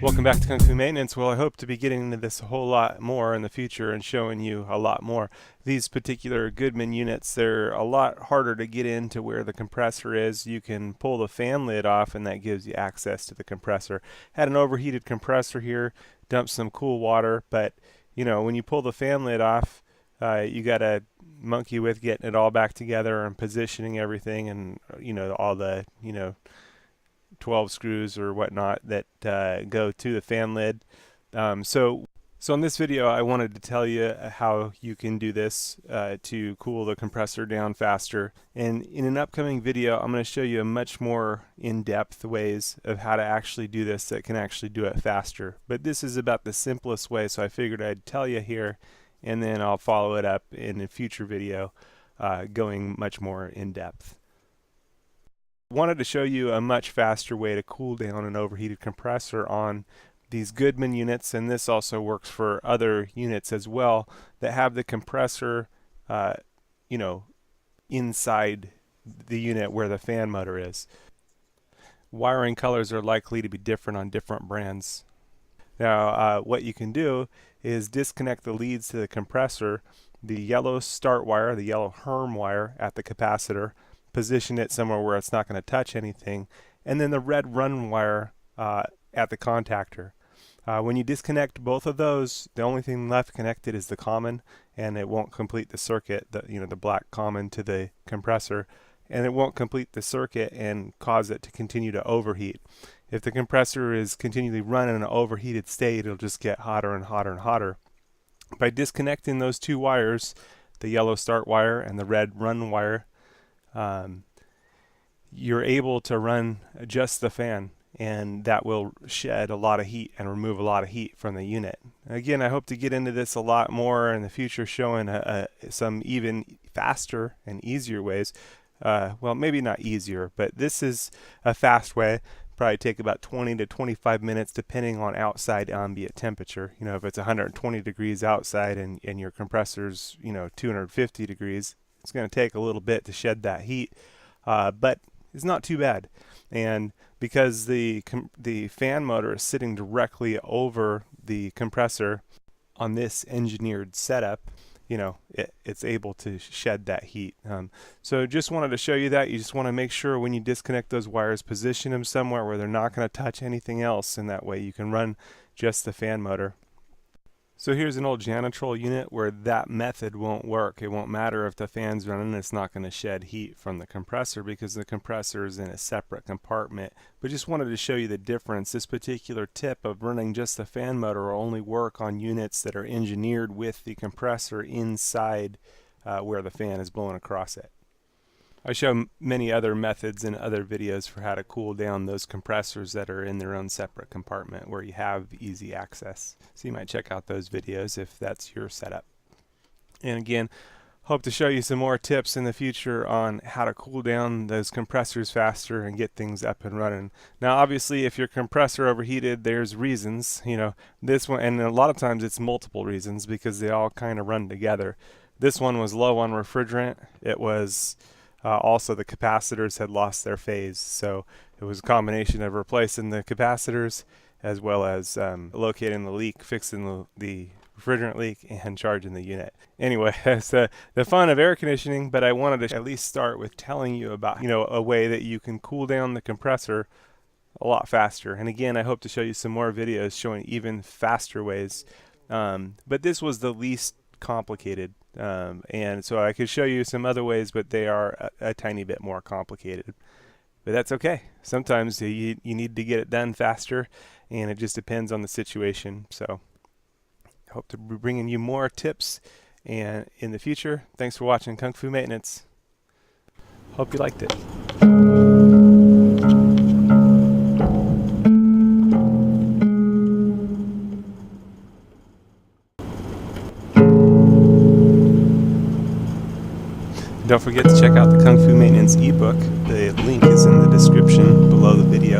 Welcome back to Kung Fu Maintenance. Well, I hope to be getting into this a whole lot more in the future and showing you a lot more. These particular Goodman units, they're a lot harder to get into where the compressor is. You can pull the fan lid off and that gives you access to the compressor. Had an overheated compressor here, dumped some cool water, but you know, when you pull the fan lid off, you got to monkey with getting it all back together and positioning everything, and you know, all the 12 screws or whatnot that go to the fan lid. So in this video I wanted to tell you how you can do this to cool the compressor down faster, and in an upcoming video I'm going to show you a much more in-depth ways of how to actually do this that can actually do it faster. But this is about the simplest way, so I figured I'd tell you here and then I'll follow it up in a future video going much more in depth. Wanted to show you a much faster way to cool down an overheated compressor on these Goodman units, and this also works for other units as well that have the compressor inside the unit where the fan motor is. Wiring colors are likely to be different on different brands. Now what you can do is disconnect the leads to the compressor, the yellow start wire, the yellow Herm wire at the capacitor, position it somewhere where it's not going to touch anything, and then the red run wire at the contactor. When you disconnect both of those, the only thing left connected is the common, and it won't complete the circuit, the black common to the compressor, and it won't complete the circuit and cause it to continue to overheat. If the compressor is continually running in an overheated state, it'll just get hotter and hotter and hotter. By disconnecting those two wires, the yellow start wire and the red run wire, you're able to run just the fan, and that will shed a lot of heat and remove a lot of heat from the unit. Again, I hope to get into this a lot more in the future, showing some even faster and easier ways. Well, maybe not easier, but this is a fast way. Probably take about 20 to 25 minutes depending on outside ambient temperature. You know, if it's 120 degrees outside and your compressor's 250 degrees, it's going to take a little bit to shed that heat, but it's not too bad. And because the fan motor is sitting directly over the compressor on this engineered setup, it's able to shed that heat. So just wanted to show you that. You just want to make sure when you disconnect those wires, position them somewhere where they're not going to touch anything else, and that way you can run just the fan motor. So here's an old Janitrol unit where that method won't work. It won't matter if the fan's running, it's not going to shed heat from the compressor because the compressor is in a separate compartment. But just wanted to show you the difference. This particular tip of running just the fan motor will only work on units that are engineered with the compressor inside where the fan is blowing across it. I show many other methods in other videos for how to cool down those compressors that are in their own separate compartment where you have easy access. So you might check out those videos if that's your setup. And again, hope to show you some more tips in the future on how to cool down those compressors faster and get things up and running. Now obviously if your compressor overheated, there's reasons, this one, and a lot of times it's multiple reasons because they all kind of run together. This one was low on refrigerant. It was also the capacitors had lost their phase, so it was a combination of replacing the capacitors as well as locating the leak, fixing the refrigerant leak, and charging the unit. Anyway, that's the fun of air conditioning, but I wanted to at least start with telling you about a way that you can cool down the compressor a lot faster. And again, I hope to show you some more videos showing even faster ways, but this was the least complicated. And so I could show you some other ways, but they are a tiny bit more complicated. But that's okay. Sometimes you need to get it done faster, and it just depends on the situation. So I hope to be bringing you more tips and in the future. Thanks for watching Kung Fu Maintenance. Hope you liked it. Don't forget to check out the Kung Fu Maintenance ebook. The link is in the description below the video.